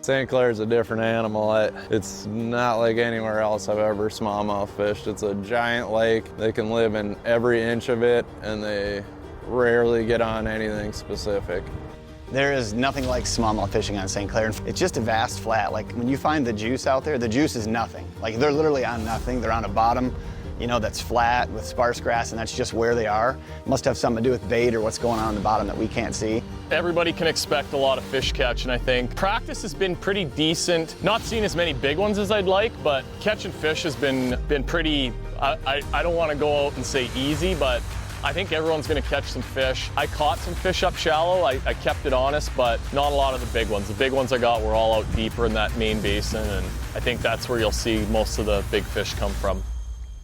St. Clair's a different animal. It's not like anywhere else I've ever smallmouth fished. It's a giant lake. They can live in every inch of it, and they rarely get on anything specific. There is nothing like smallmouth fishing on St. Clair. It's just a vast flat. Like when you find the juice out there, the juice is nothing. Like they're literally on nothing. They're on a bottom, you know, that's flat with sparse grass, and that's just where they are. Must have something to do with bait or what's going on the bottom that we can't see. Everybody can expect a lot of fish catch, and I think practice has been pretty decent. Not seeing as many big ones as I'd like, but catching fish has been pretty, I don't want to go out and say easy, but I think everyone's going to catch some fish. I caught some fish up shallow. I kept it honest, but not a lot of the big ones. The big ones I got were all out deeper in that main basin, and I think that's where you'll see most of the big fish come from.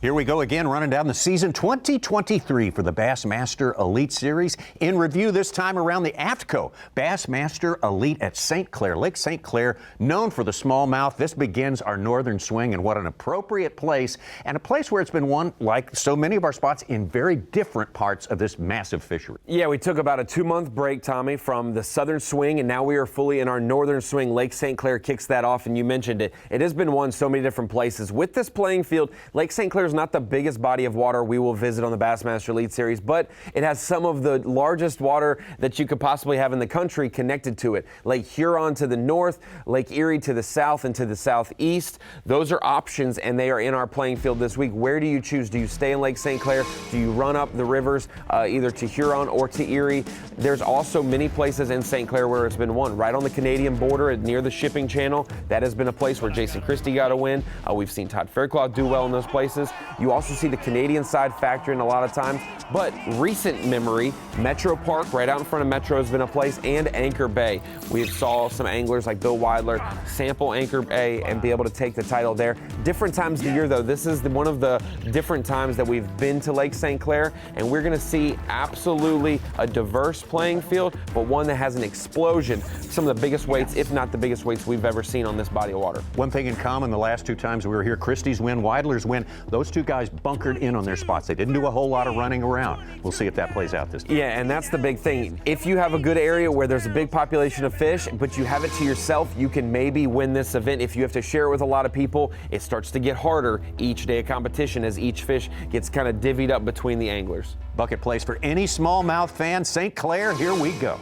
Here we go again, running down the season 2023 for the Bassmaster Elite Series. In review this time around the AFTCO Bassmaster Elite at St. Clair. Lake St. Clair, known for the smallmouth. This begins our northern swing, and what an appropriate place, and a place where it's been won, like so many of our spots, in very different parts of this massive fishery. Yeah, we took about a 2-month break, Tommy, from the southern swing, and now we are fully in our northern swing. Lake St. Clair kicks that off, and you mentioned it. It has been won so many different places. With this playing field, Lake St. Clair is not the biggest body of water we will visit on the Bassmaster Elite Series, but it has some of the largest water that you could possibly have in the country connected to it. Lake Huron to the north, Lake Erie to the south and to the southeast. Those are options, and they are in our playing field this week. Where do you choose? Do you stay in Lake St. Clair? Do you run up the rivers either to Huron or to Erie? There's also many places in St. Clair where it's been won. Right on the Canadian border near the shipping channel, that has been a place where Jason Christie got a win. We've seen Todd Fairclough do well in those places. You also see the Canadian side factor in a lot of times, but recent memory, Metro Park right out in front of Metro has been a place, and Anchor Bay. We saw some anglers like Bill Weidler sample Anchor Bay and be able to take the title there. Different times of the year though. This is one of the different times that we've been to Lake St. Clair, and we're gonna see absolutely a diverse playing field, but one that has an explosion. Some of the biggest weights, if not the biggest weights we've ever seen on this body of water. One thing in common the last 2 times we were here, Christie's win, Weidler's win, those 2 guys bunkered in on their spots. They didn't do a whole lot of running around. We'll see if that plays out this time. Yeah, and that's the big thing. If you have a good area where there's a big population of fish, but you have it to yourself, you can maybe win this event. If you have to share it with a lot of people, it starts to get harder each day of competition as each fish gets kind of divvied up between the anglers. Bucket place for any smallmouth fan. St. Clair, here we go.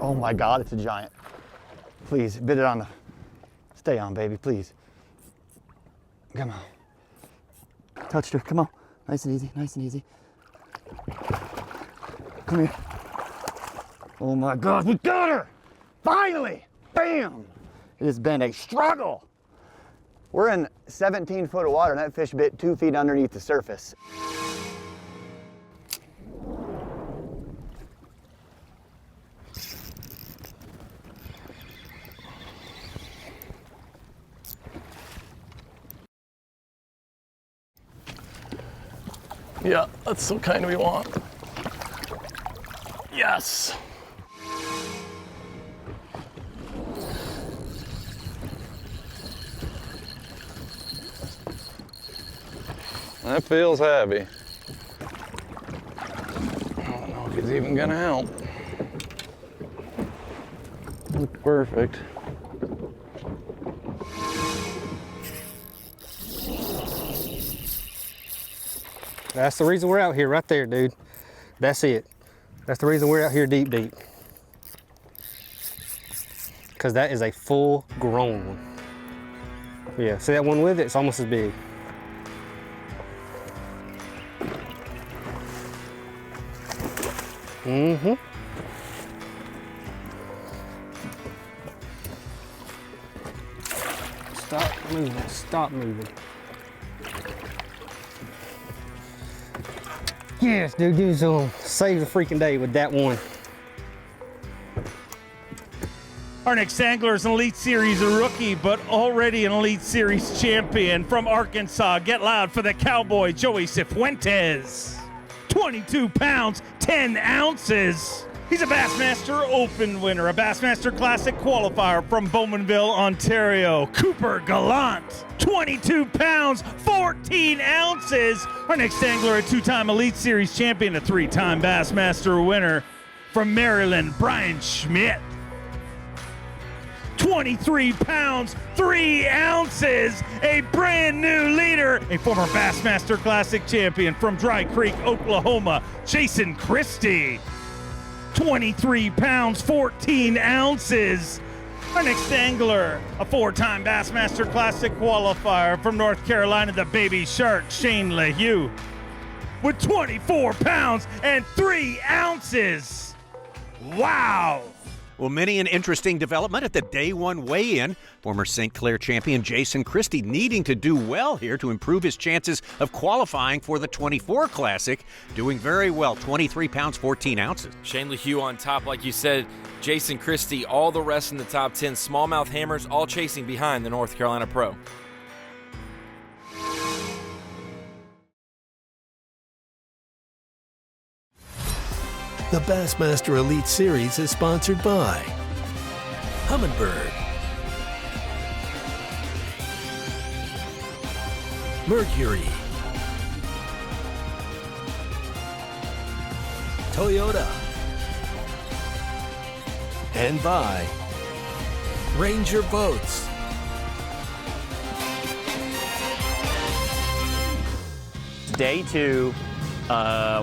Oh my God, it's a giant. Please, bid it on the, stay on, baby, please. Come on. Touched her, come on. Nice and easy, nice and easy. Come here. Oh my God, we got her! Finally! Bam! It has been a struggle. We're in 17 foot of water, and that fish bit 2 feet underneath the surface. Yeah, that's the kind we want. Yes! That feels heavy. I don't know if he's even gonna help. Looked perfect. That's the reason we're out here right there, dude. That's it. That's the reason we're out here deep, deep. Because that is a full grown one. Yeah, see that one with it? It's almost as big. Mm-hmm. Stop moving, stop moving. Yes, dude, give me some. Save the freaking day with that one. Our next angler is an Elite Series rookie, but already an Elite Series champion from Arkansas. Get loud for the Cowboy, Joey Cifuentes. 22 pounds, 10 ounces. He's a Bassmaster Open winner, a Bassmaster Classic qualifier from Bowmanville, Ontario. Cooper Gallant, 22 pounds, 14 ounces. Our next angler, a 2-time Elite Series champion, a 3-time Bassmaster winner from Maryland, Brian Schmidt. 23 pounds, 3 ounces, a brand new leader, a former Bassmaster Classic champion from Dry Creek, Oklahoma, Jason Christie. 23 pounds, 14 ounces. Our next angler, a 4-time Bassmaster Classic qualifier from North Carolina, the Baby Shark, Shane LeHue, with 24 pounds and 3 ounces. Wow. Well, many an interesting development at the day one weigh-in. Former St. Clair champion Jason Christie needing to do well here to improve his chances of qualifying for the 24 Classic. Doing very well, 23 pounds, 14 ounces. Shane LeHue on top, like you said. Jason Christie, all the rest in the top 10. Smallmouth hammers all chasing behind the North Carolina Pro. The Bassmaster Elite Series is sponsored by Humminbird, Mercury, Toyota, and by Ranger Boats. Day 2.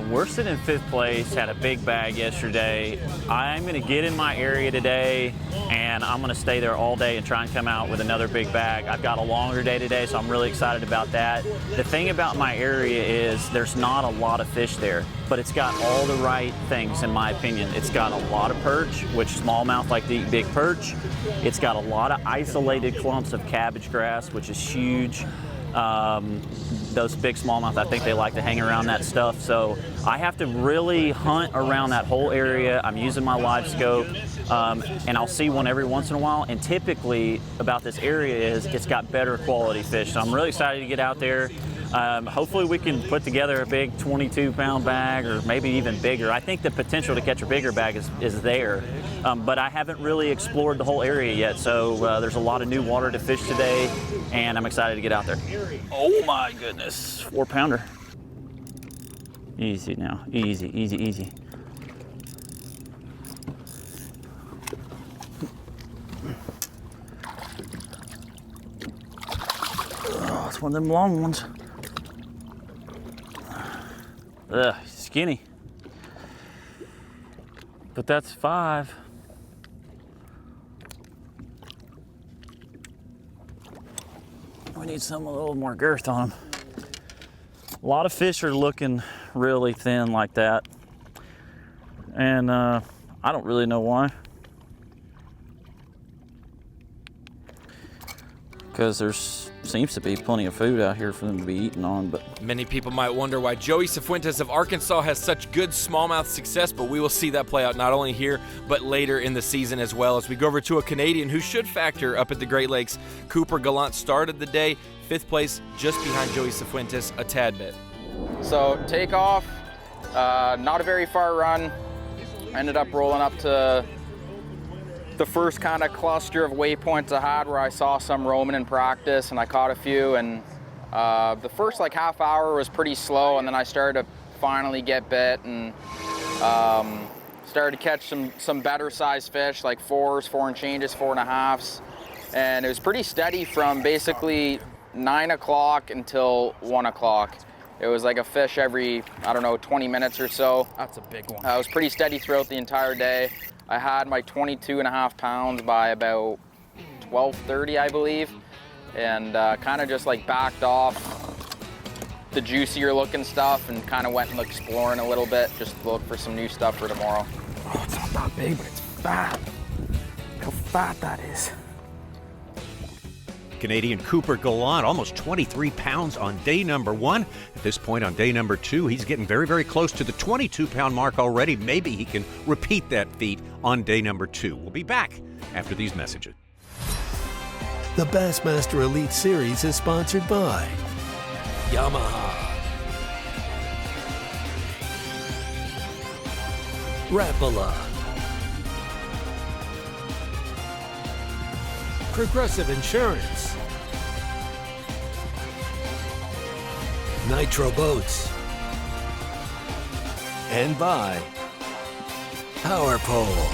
We're sitting in 5th place, had a big bag yesterday. I'm going to get in my area today, and I'm going to stay there all day and try and come out with another big bag. I've got a longer day today, so I'm really excited about that. The thing about my area is there's not a lot of fish there, but it's got all the right things, in my opinion. It's got a lot of perch, which smallmouth like to eat big perch. It's got a lot of isolated clumps of cabbage grass, which is huge. Those big smallmouth, I think they like to hang around that stuff. So I have to really hunt around that whole area. I'm using my live scope, and I'll see one every once in a while. And typically about this area is it's got better quality fish. So I'm really excited to get out there. Hopefully we can put together a big 22-pound bag or maybe even bigger. I think the potential to catch a bigger bag is there, but I haven't really explored the whole area yet. So there's a lot of new water to fish today, and I'm excited to get out there. Oh my goodness, 4-pounder. Easy now, easy, easy, easy. Oh, it's one of them long ones. Ugh, skinny. But that's 5. We need some a little more girth on them. A lot of fish are looking really thin like that. And I don't really know why. Because there seems to be plenty of food out here for them to be eating on, but Many people might wonder why Joey Cifuentes of Arkansas has such good smallmouth success, but we will see that play out not only here, but later in the season as well. As we go over to a Canadian who should factor up at the Great Lakes, Cooper Gallant started the day, 5th place, just behind Joey Cifuentes a tad bit. So takeoff, not a very far run. Ended up rolling up to the first kind of cluster of waypoints I had where I saw some roaming in practice, and I caught a few, and the first like half hour was pretty slow, and then I started to finally get bit and started to catch some better sized fish, like 4s, 4 and changes, 4 1/2s, and it was pretty steady from basically 9 o'clock until 1 o'clock. It was like a fish every, I don't know, 20 minutes or so. that's a big one. It was pretty steady throughout the entire day. I had my 22.5 pounds by about 12:30, I believe, and kind of just like backed off the juicier looking stuff and kind of went and exploring a little bit, just to look for some new stuff for tomorrow. Oh, it's not that big, but it's fat. How fat that is. Canadian Cooper Gallant, almost 23 pounds on day number 1. At this point on day number 2, he's getting very, very close to the 22-pound mark already. Maybe he can repeat that feat on day number 2. We'll be back after these messages. The Bassmaster Elite Series is sponsored by Yamaha, Rapala, Progressive Insurance, Nitro Boats, and by Power Pole.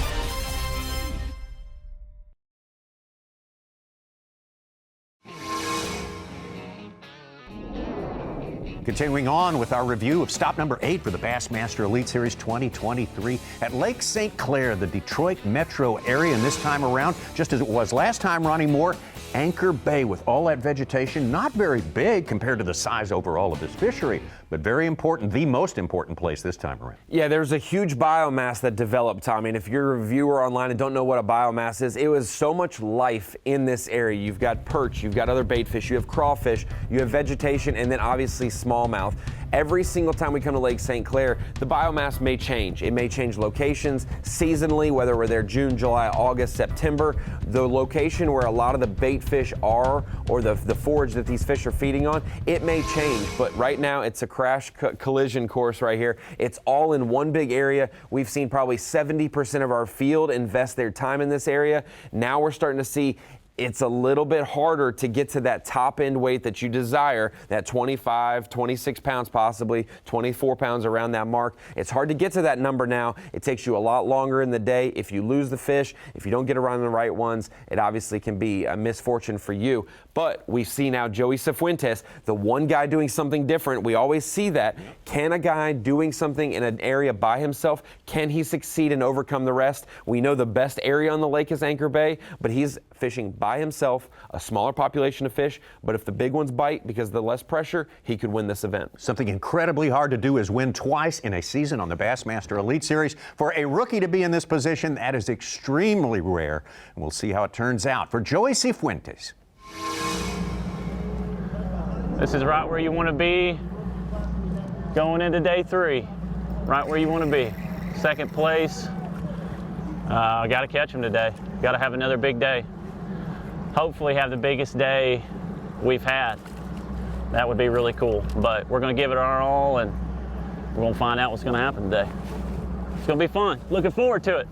Continuing on with our review of stop number 8 for the Bassmaster Elite Series 2023 at Lake St. Clair, the Detroit metro area. And this time around, just as it was last time, Ronnie Moore, Anchor Bay with all that vegetation, not very big compared to the size overall of this fishery, but very important, the most important place this time around. Yeah, there's a huge biomass that developed, Tommy, and if you're a viewer online and don't know what a biomass is, it was so much life in this area. You've got perch, you've got other bait fish, you have crawfish, you have vegetation, and then obviously smallmouth. Every single time we come to Lake St. Clair, the biomass may change. It may change locations seasonally, whether we're there June, July, August, September. The location where a lot of the bait fish are, or the forage that these fish are feeding on, it may change. But right now, it's a crash collision course right here. It's all in one big area. We've seen probably 70% of our field invest their time in this area. Now we're starting to see it's a little bit harder to get to that top end weight that you desire, that 25, 26 pounds, possibly 24 pounds around that mark. It's hard to get to that number now. It takes you a lot longer in the day. If you lose the fish, if you don't get around the right ones, it obviously can be a misfortune for you. But we see now Joey Cifuentes, the one guy doing something different. We always see that. Can a guy doing something in an area by himself, can he succeed and overcome the rest? We know the best area on the lake is Anchor Bay, but he's fishing by himself, a smaller population of fish, but if the big ones bite because of the less pressure, he could win this event. Something incredibly hard to do is win twice in a season on the Bassmaster Elite Series. For a rookie to be in this position, that is extremely rare, and we'll see how it turns out. For Joey Cifuentes. This is right where you want to be going into day 3. Right where you want to be. Second place. I got to catch him today. Got to have another big day. Hopefully have the biggest day we've had. That would be really cool. But we're going to give it our all, and we're going to find out what's going to happen today. It's going to be fun. Looking forward to it.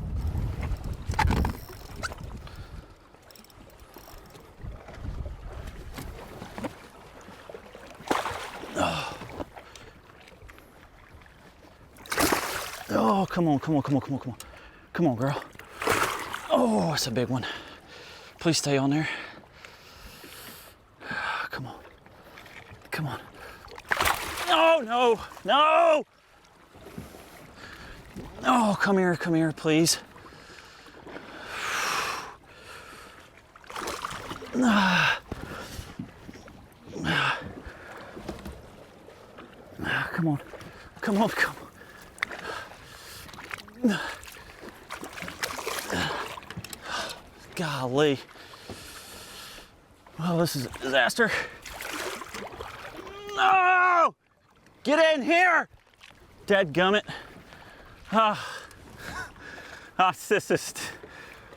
Oh, come on, come on, come on, come on, come on. Come on, girl. Oh, that's a big one. Please stay on there. Come on. Come on. Oh, no, no. Oh, come here, please. Come on, come on, come on. Golly. Well, this is a disaster. No! Get in here! Dadgummit.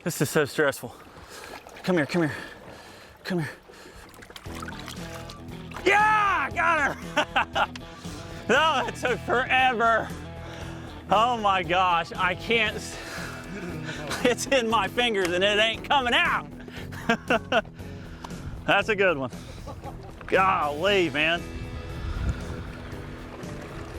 This is so stressful. Come here, come here. Come here. Yeah! Got her! No, it took forever. Oh my gosh, I can't. It's in my fingers and it ain't coming out. That's a good one. Golly, man.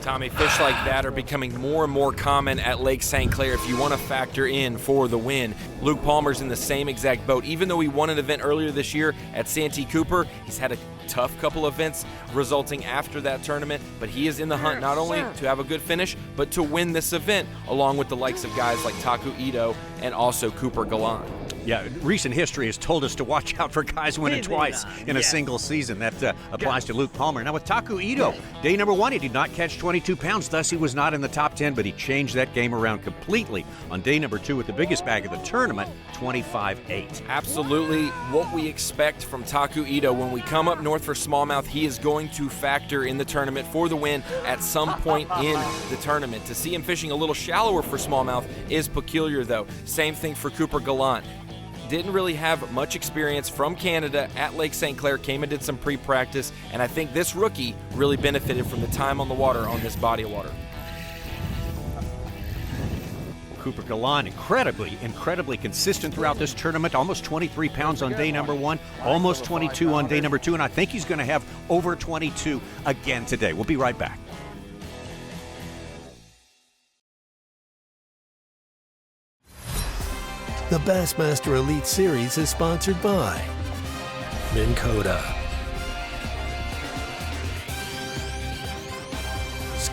Tommy, fish like that are becoming more and more common at Lake St. Clair if you want to factor in for the win. Luke Palmer's in the same exact boat. Even though he won an event earlier this year at Santee Cooper, he's had a tough couple events resulting after that tournament, but he is in the hunt not only to have a good finish, but to win this event, along with the likes of guys like Taku Ito and also Cooper Gallant. Yeah, recent history has told us to watch out for guys winning twice in a single season. That applies to Luke Palmer. Now with Taku Ito, day number 1, he did not catch 22 pounds, thus he was not in the top 10, but he changed that game around completely on day number 2 with the biggest bag of the tournament, 25.8. Absolutely what we expect from Taku Ito. When we come up north for smallmouth, he is going to factor in the tournament for the win at some point in the tournament. To see him fishing a little shallower for smallmouth is peculiar, though. Same thing for Cooper Gallant. Didn't really have much experience from Canada at Lake St. Clair, came and did some pre-practice, and I think this rookie really benefited from the time on the water on this body of water. Cooper Gallant, incredibly consistent throughout this tournament. Almost 23 pounds on day number 1, almost 22 on day number 2, and I think he's going to have over 22 again today. We'll be right back. The Bassmaster Elite Series is sponsored by Minn Kota,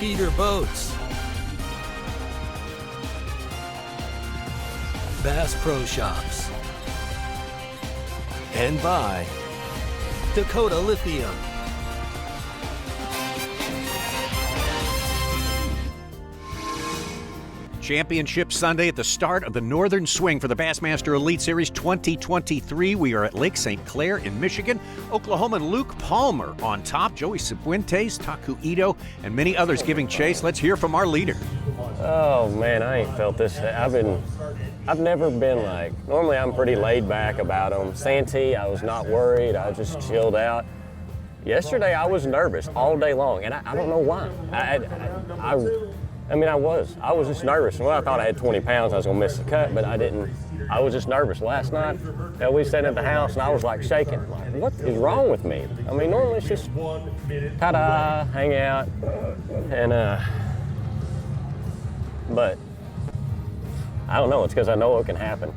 Peter Boats, Bass Pro Shops, and by Dakota Lithium. Championship Sunday at the start of the Northern Swing for the Bassmaster Elite Series 2023. We are at Lake St. Clair in Michigan. Oklahoman Luke Palmer on top, Joey Cifuentes, Taku Ito, and many others giving chase. Let's hear from our leader. Oh man, I ain't felt this. I've never been like, normally I'm pretty laid back about them. Santee, I was not worried, I just chilled out. Yesterday I was nervous all day long, and I don't know why. I was just nervous. Well, I thought I had 20 pounds, I was gonna miss the cut, but I didn't. I was just nervous. Last night, we sat at the house and I was like shaking. Like, what is wrong with me? I mean, normally it's just ta-da, hang out, and but I don't know, it's because I know what can happen.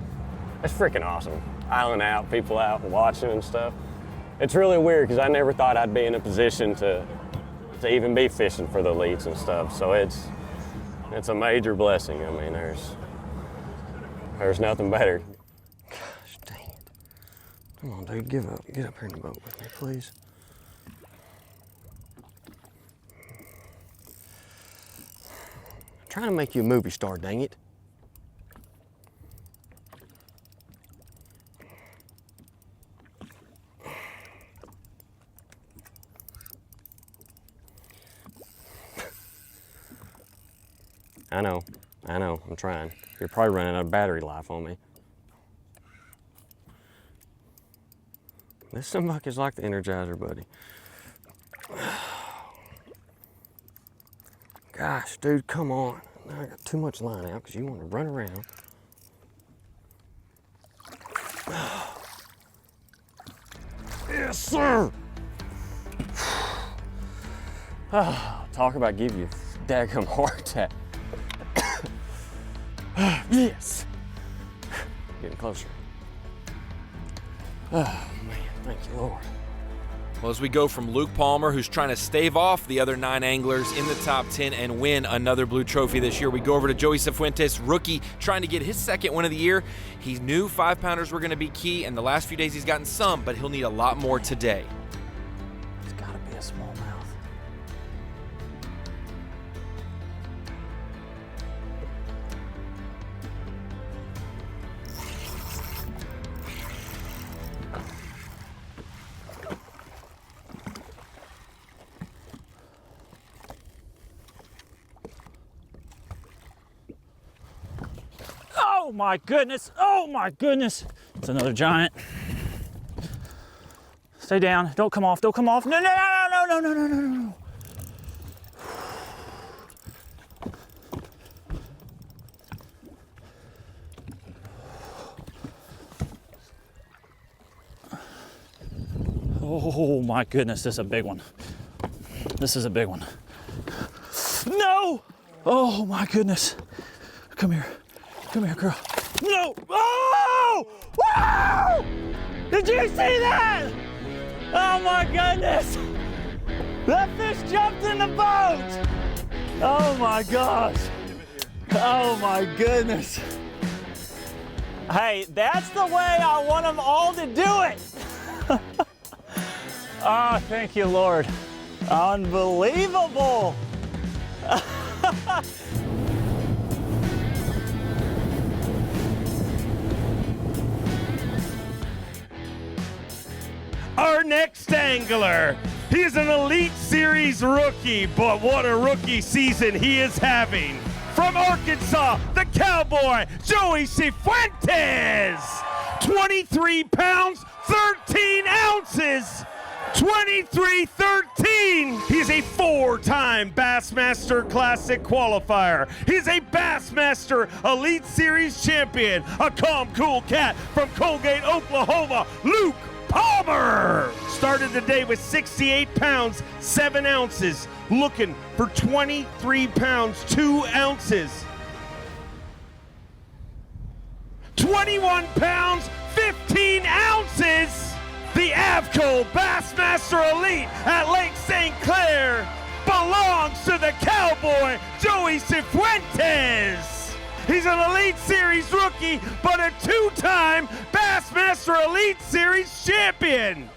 It's freaking awesome. Island out, people out watching and stuff. It's really weird because I never thought I'd be in a position to even be fishing for the elites and stuff. So it's a major blessing. I mean, there's nothing better. Gosh dang it. Come on, dude, give up. Get up here in the boat with me, please. I'm trying to make you a movie star, dang it. I know, I'm trying. You're probably running out of battery life on me. This stomach is like the Energizer, buddy. Gosh, dude, come on. Now I got too much line out because you want to run around. Yes, sir! Talk about give you a daggum heart attack. Yes! Getting closer. Oh, man, thank you, Lord. Well, as we go from Luke Palmer, who's trying to stave off the other 9 anglers in the top 10 and win another blue trophy this year, we go over to Joey Cifuentes, rookie, trying to get his second win of the year. He knew 5-pounders were going to be key, and the last few days he's gotten some, but he'll need a lot more today. It's got to be a smallmouth. Oh my goodness, oh my goodness. It's another giant. Stay down, don't come off, don't come off. No, no, no, no, no, no, no, no, no. Oh my goodness, this is a big one. This is a big one. No! Oh my goodness. Come here. Come here, girl. No! Oh! Wow! Did you see that? Oh my goodness! That fish jumped in the boat! Oh my gosh! Oh my goodness! Hey, that's the way I want them all to do it! Oh, thank you, Lord. Unbelievable! Our next angler, he's an Elite Series rookie, but what a rookie season he is having. From Arkansas, the Cowboy, Joey Cifuentes. 23 pounds, 13 ounces. 23-13. He's a 4-time Bassmaster Classic qualifier. He's a Bassmaster Elite Series champion. A calm, cool cat from Colgate, Oklahoma, Luke Palmer. Started the day with 68 pounds, 7 ounces. Looking for 23 pounds, 2 ounces. 21 pounds, 15 ounces. The Avco Bassmaster Elite at Lake St. Clair. belongs to the cowboy, Joey Cifuentes. He's an Elite Series rookie, but a two-time Bassmaster Elite Series champion.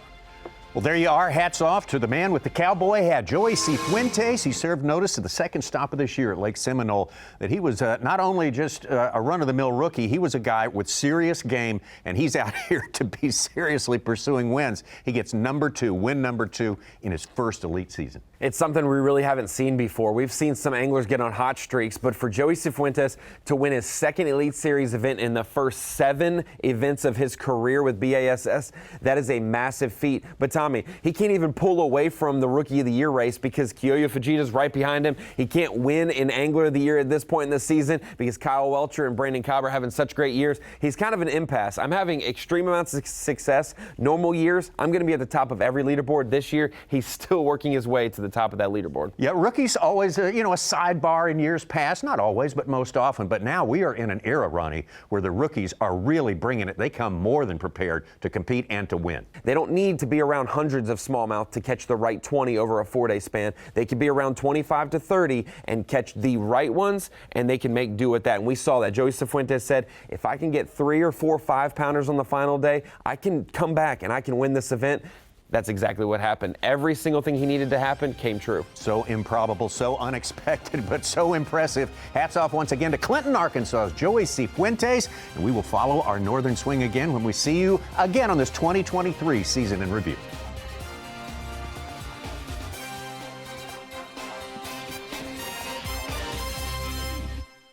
Well, there you are. Hats off to the man with the cowboy hat, Joey Cifuentes. He served notice at the second stop of this year at Lake Seminole that he was not only just a run-of-the-mill rookie, he was a guy with serious game, and he's out here to be seriously pursuing wins. He gets win number 2 in his first Elite season. It's something we really haven't seen before. We've seen some anglers get on hot streaks, but for Joey Cifuentes to win his second Elite Series event in the first 7 events of his career with B.A.S.S, that is a massive feat. But Tommy, he can't even pull away from the Rookie of the Year race because Kiyoya Fujita's right behind him. He can't win in Angler of the Year at this point in the season because Kyle Welcher and Brandon Cobb are having such great years. He's kind of an impasse. I'm having extreme amounts of success. Normal years, I'm going to be at the top of every leaderboard. This year, he's still working his way to the top of that leaderboard. Yeah, rookies always, a sidebar in years past. Not always, but most often. But now we are in an era, Ronnie, where the rookies are really bringing it. They come more than prepared to compete and to win. They don't need to be around hundreds of smallmouth to catch the right 20 over a 4-day span. They can be around 25 to 30 and catch the right ones, and they can make do with that. And we saw that. Joey Cifuentes said, if I can get 3 or 4 5-pounders on the final day, I can come back and I can win this event. That's exactly what happened. Every single thing he needed to happen came true. So improbable, so unexpected, but so impressive. Hats off once again to Clinton, Arkansas's Joey Cifuentes, and we will follow our Northern Swing again when we see you again on this 2023 season in review.